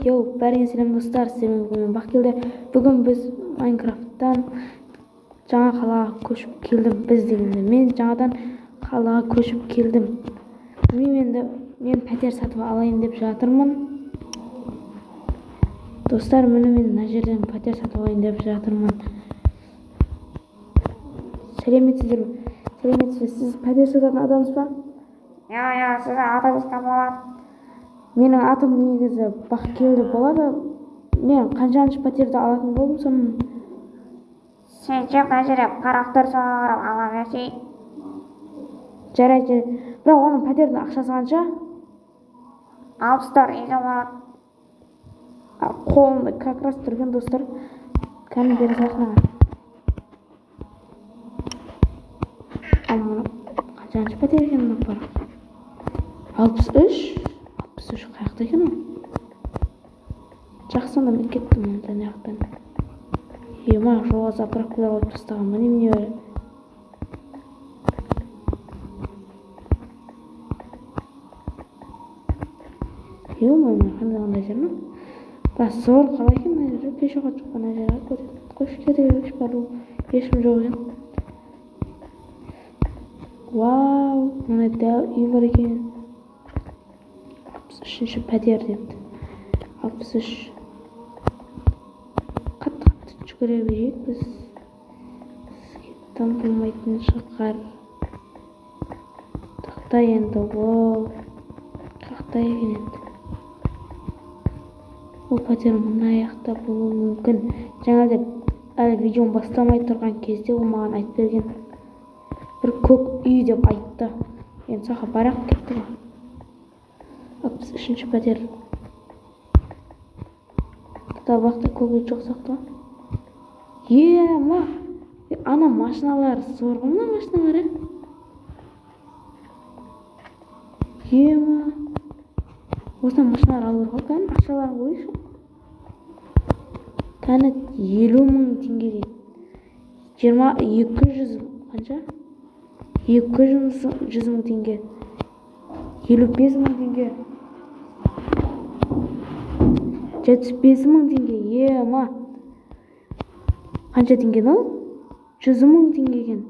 Бәріңе сәлем достар, сіздермен бүгін Бақкелді. Бүгін біз Майнкрафттан жаңа қалаға көшіп келдім. Біз дегенде мен жаңадан қалаға көшіп келдім. Мен пәтер сатып алайын деп жатырмын. Достар, мен мына жерден пәтер сатып алайын деп жатырмын. Сәлеметсіздер ме? Сәлеметсіз. Сіз пәтер сататын адамсыз ба? Ja, сіз атыңызға болады. Менің атым негізі Бақкелді болады. Мен қаншаншы пәтерді алатын болдым соның. Сен мына жерде қарақтар соғып ала берсей. Жарайды. Бірақ оның пәтердің ақшасы қанша? 60 үйге болады. Қолымда как раз тұрған достар. Кәні бере салқына. Қаншаншы пәтер екен бар? 63 қаяқта екен ол? Жақсы, онда мен кеттім ондан жақтан. Ема, жолға заправкалар қойып тастаған ба немене бәрі? Қандай жер ма? Зор қала екен мына жерде, пешеход жоқ мына жерге көшіп кете берейікші, бару ешкім жоқ екен. Вау, мына дәу үй бар екен. 63-ші пәтер депті. 63. Қатты жүгіре берейік біз. Там болмайтын шығар. Тақта енді ол. Қақта екен енді. Ол пәтер мұна аяқта болуы мүмкін. Жаңа деп әлі видеоны бастамай тұрған кезде ол маған айтып берген. Бір көк үй деп айтты. Енді сақа барақ кетті ғой. 63-ші пәтер. Табақта көк үй жоқ сақты ғой. Ема! Ана машиналар зор ғой мына машиналар, Ема! Осыдан машиналар алыр ғой, кәні ақшаларын қойшы. Кәні 50.000 теңге дейді. 200 қанша? 200.000 теңге. 55.000 теңге. 75.000 теңге. Ема! Қанша теңген ол? 100.000 теңге екен.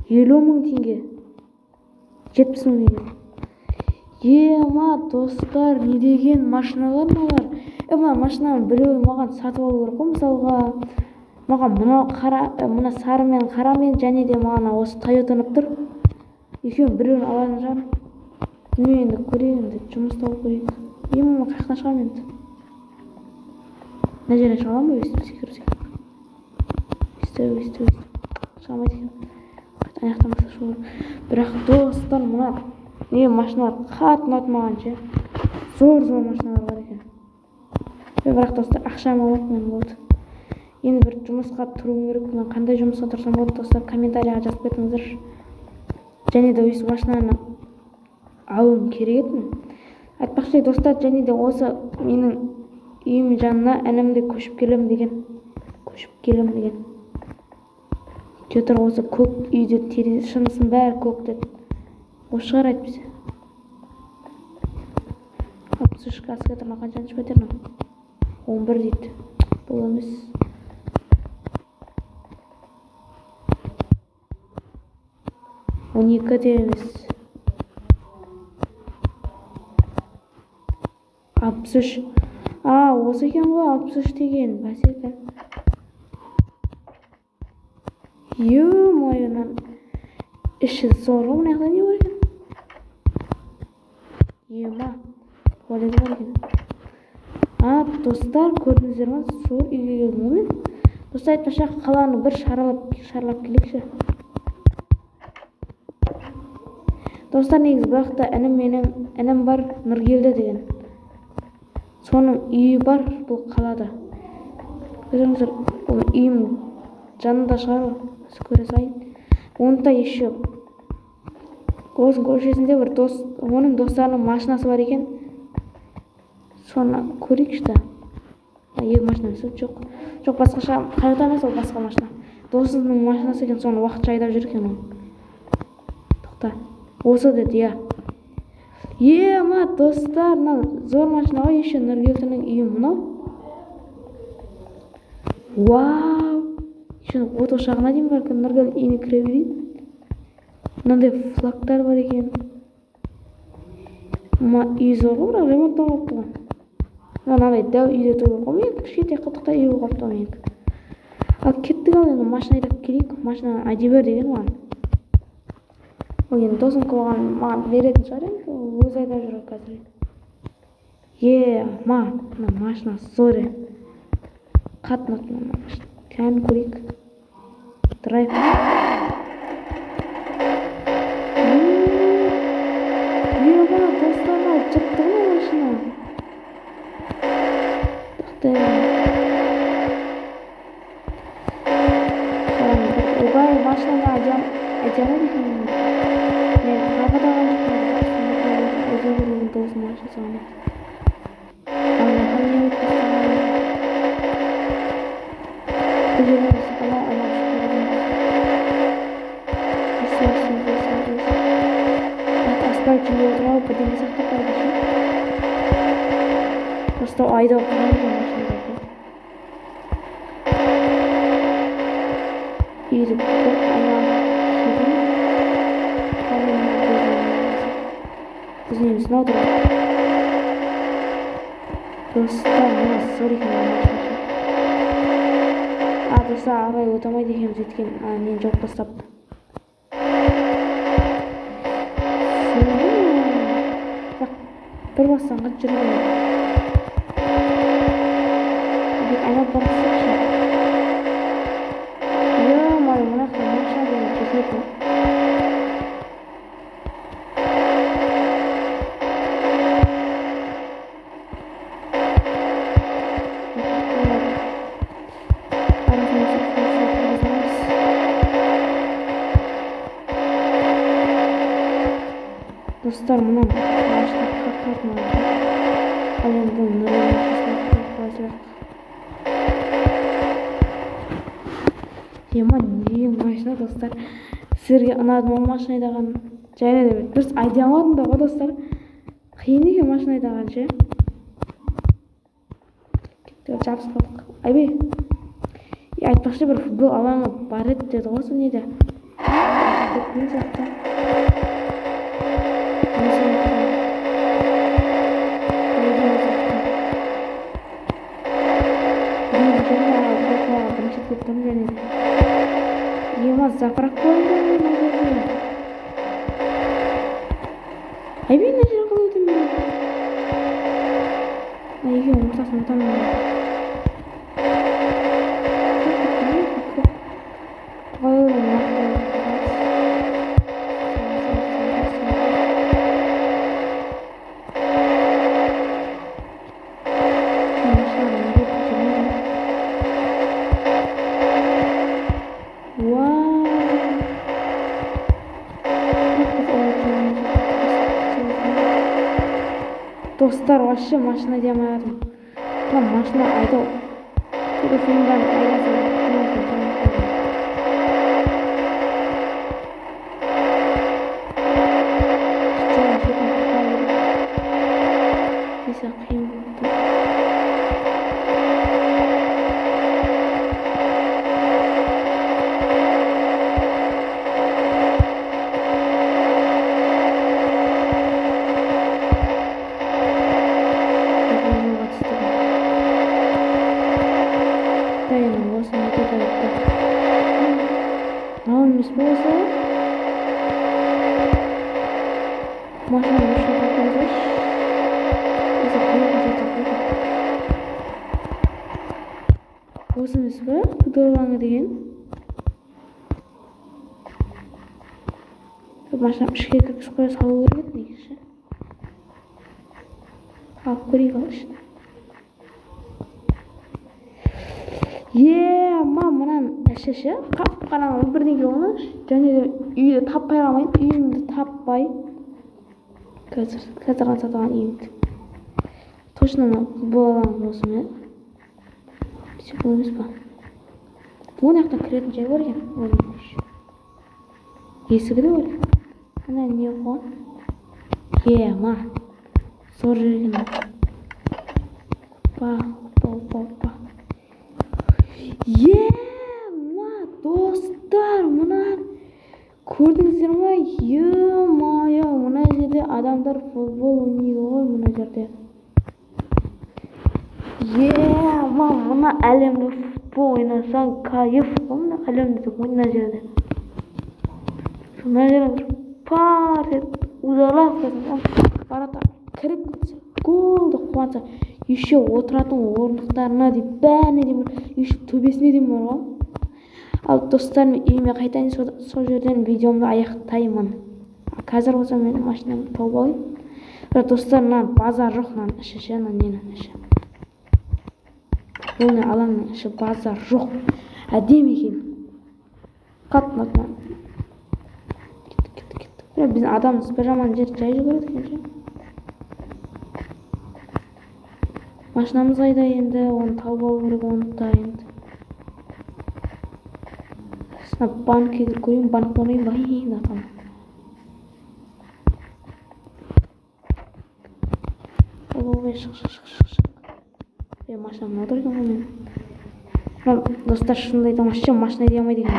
50.000 теңге. 70.000 теңге. Ема, достар, не деген машиналар мыналар? Ема, машинаның біреуін маған сатып алу керек қой, мысалға. Маған мына сары мен қара мен және де маған осы Тойотаны тұр. Екеуін біреуін алатын шығар. Мен енді көрейін, енді жұмыс тауып көрейік. Ема, қаяқтан шығам енді? Мына жерден шығам ба? Өстіп. Шығамайды екен. Аяқтан басқа шығар. Бірақ достар, мына машиналар қатты ұнады маған ше. Зор машиналар бар екен. Бірақ достар, ақшам алып мен болды. Енді бір жұмысқа тұруым керек. Мен қандай жұмысқа тұрсам болады достар, комментарияға жазып кетіңіздер. Және де осы машинаны алуым керек еді. Айтпақшы достар, және де осы менің үйім жанына інімді көшіп келем деген. Жетір осы көк үйді терезе шынысын бәрі көк деді. Осы шығар айтпесе. 63 каскетірна қаншаншы пәтерна? 11 дейді. Бұл емес. Он екі де емес. 63. Осы екен ғой 63 деген. Бәсе екен. Ё-мойынан. Іші зор ғой, мына не бар екен? Ема, туалет бар екен. Достар, көрдіңіздер ма? Зор үйге келдім ғой мен. Достар, айтпақшы қаланы бір шарлап келейікші. Достар, негізі бұлақта інім бар, Нұргелді деген. Соның үйі бар бұл қалада. Көріңіздер, бұл үйім жанында шығар ғой. Көре сайын. Онда еще осының көшесінде бір оның достарының машинасы бар екен. Соны көрейікші да. Екі машина жоқ, басқаша қайықта емес, ол басқа машина. Досының машинасы екен, соны уақытша айдап жүр екен ол. Тоқта. Осы деді, Ма достар, мына зор машина ғой, еще Нұргелдінің үйі мынау. Вау! Еще от ошағына дейін бар екен, Нұргел үйіне кіре берейін. Мынандай флагтар бар екен. Үй зор ғой, бірақ ремонттан қалыпты ғой. Мынандай дәу үйде тұрған ғой, мен кішкентай қылтықта үй қалыпты ғой менікі. Ал кеттік, ал енді машина айдап келейік. Машина айдай бер деген маған. Ол енді досым маған беретін шығар енді, өзі айдап жүреді қазір. Мына машина зор. Қатынат мына машина. Кән көрейік. Драйв. Бана достарына жықты ғой машина. Ойбай, машинаны айдана дейін. Мен тағы да өзі көрген досым машина соғаны. Ал мен қандай емет бастағаны. Бұл жеріне сақала айлап шығып аспарт жүріп отырау бірдеңе сақтап қойды ше. Просто айдап тұрған машинада. Үйді бір айлап біздің үйіміз мынау тұрады. Достар, мына зор екен машина. Достар, ағай өте алмайды екенбіз өйткені нені жоқ бастапты. Бір бастан қыт жүрген. Айнап барысықшы. Май, мұнақта машина деген кесетін. Достар, мұнан машина қаққатын алды. Ал енді бұл нұрын машина қаққатын. Не машина, достар. Сіздерге ұнады ма машина айдаған? Және де дұрыс айдай алмадым да ғой, достар. Қиын екен машина айдаған ше. Жабысып қалдық. Айбей, айтпақшы бір футбол алаңы бар еді деді ғой, сол неде. Көптен сияқты. Заправка қойды мына жерде. Айбей, мына жер қалай өтем мен. Екеуінің ортасынан тамын. Достар, вообще машина айдай алмадым. Машина айдау. Телефондан айдасам. Mis bolsa. Машина еще показать. Осымыз ба? Күдолаңы деген. Машина ішке кіргізіп қоя салу керек еді негізі. Алып көрейік ал ішін. Мынан әшеші қап-қараңғы бірдеңе болмаш. Және де үйді таппай қалмайын. Үйімді таппай. Қазір ғана сатылған үйімді. Точно болған болсын мен. Все бұл емес па? Бұл жақтан кіретін жай бар екен. Есігі де бар екен. Ана не қойған? ма зор жерген па ма достар, мына көрдіңіздер ма? Е-мое, мына жерде адамдар футбол ойнайды ғой мына жерде. Мына әлемде футбол ойнасаң кайф қой, мына әлемде мына жерде. Мына жерде пар етіп удалап барата кіріп кетсе, голды қуанса, еще отыратын орындықтарына дейін, бәріне дейін, еще төбесіне дейін бар ғой. Ал достарым, үйіме қайтайын, сол жерден видеомды аяқтаймын. Қазір болса мен машинамды тауып алайын. Достар, мына базар жоқ, мынаның іші ше, ненің іші. Бұл алаңның іші базар жоқ. Әдемі екен. Қатты ұнады. Біздің адамымыз бір жаман жер жай жүгіреді екен ше. Машинамыз қайда енді, оны тауып алу керек, оны да енді. Банкке кіріп көрейін, банк орайын ба енді атам. Ой, шық. Машинамын отырдым ғой мен. Достар, шынымды айтамын, вообще машина айдай алмайды екен.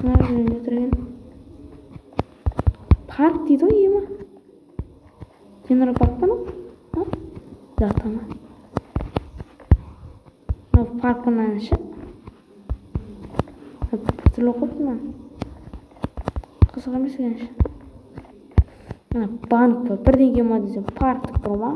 Жаңадан бері парк дейді ғой, ема. Темір парк па, да, тамам. Паркынан ше. Түрлі қойыпты ма? Қызық емес екен ше. Банк па, бірдеңе ма десе, парктық бір ма?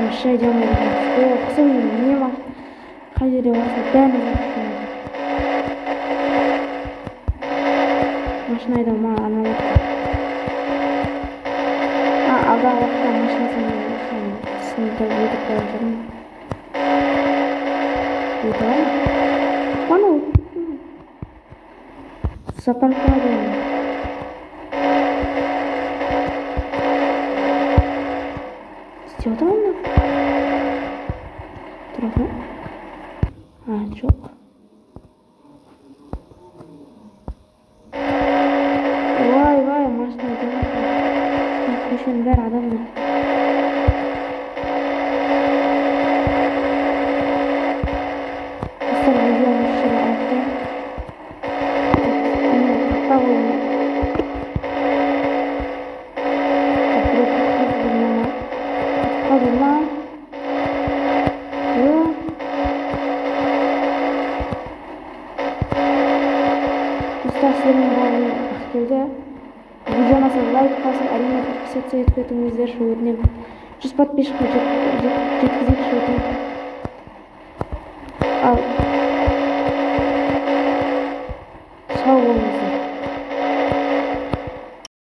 Машина айдай алмайды екен. Қысым не ма? Қай жерде болса бәрін машина. Машина айдай алмай арналады. Алдағы уақытта машинасымен сынды өтіп қойып жүрмін. Өтіп алайын. Бана запаркалады оны. Істеп отырмын ба? Тұрады ма? Жоқ. Вай, машина демек. Көшенің бәрі адамдар. Достар, видеоны шыра аяқтаймын. Достарым бәріне келді. Видеоны лайк басып, әрине подписаться етіп кетіңіздерші, өтінемін. 100 подписчикке жеткізейікші, өтінемін. Ал